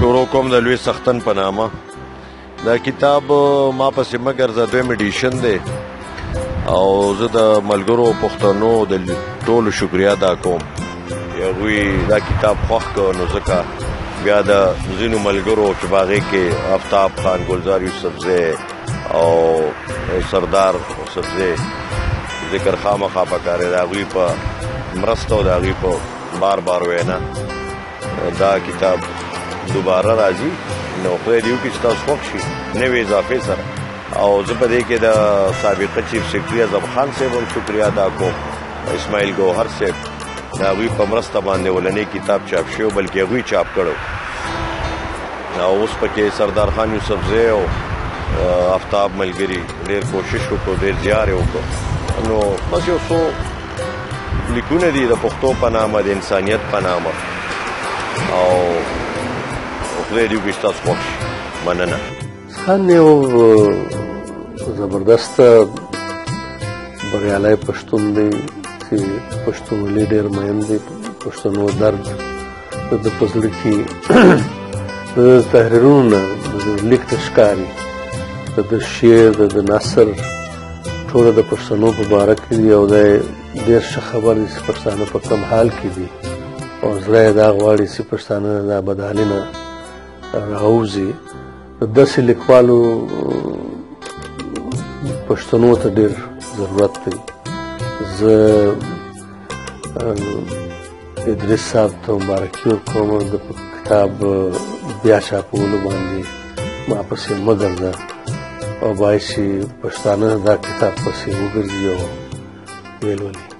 شروع کوم د لوی سختن په نامه. دا کتاب ما پسې ما ګرځه دویم ایډیشن دی او زه د ملګرو پښتنو د ټولو شکریا ادا کوم چې هغوی دا کتاب خوښ کړ. نو ځکه بیا د ځینو ملګرو چې په هغې کې آفتاب خان، ګلزار یوسفزی او سردار یوسفزی ذکر خامخا پکار دی، د هغوی په مرسته او د هغوی په بار بار وینا دا کتاب دوباره راځي. نو خدای دې وکړي چې تاسو خوښ شي نوې اضافې سره. او زه په دې کې د سابقه چیف سیکرټري اعظم خان صاحب هم شکریا ادا کوم، اسماعیل ګوهر صاحب د هغوی په مرسته باندې ولنی کتاب چاپ شوی، بلکې هغوی چاپ کړو. او اوس پکې سردار خان یوسفزی او آفتاب ملګري ډېر کوشش وکړو، ډېر زیار یې وکړو. نو بس یو څو لیکونه دي د پښتو په نامه، د انسانیت په نامه، او خدای دې وکړي چې تاسو خوښ شي. مننه. خان یو زبردست بریالی پښتون دی چې پښتونولي ډېر مهم دی. پښتنو درد د په زړه کې د تحریرونو نه د لیک ته ښکاري، د شعر د نثر ټوله د پښتنو په باره کې دي او دی ډېر ښه خبر دی چې پښتانه په کوم حال کې دي او زړه یې دا غواړي چې پښتانه دا بدحالي نه راوځي. د داسې لیکوالو پښتنو ته ډېر ضرورت دی. زه ادریس صاحب ته مبارکي ورکوم د کتاب بیا چاپولو باندې ما پسې مه ګرځه، او باید چې پښتانه دا کتاب پسې وګرځي او ویې لولي.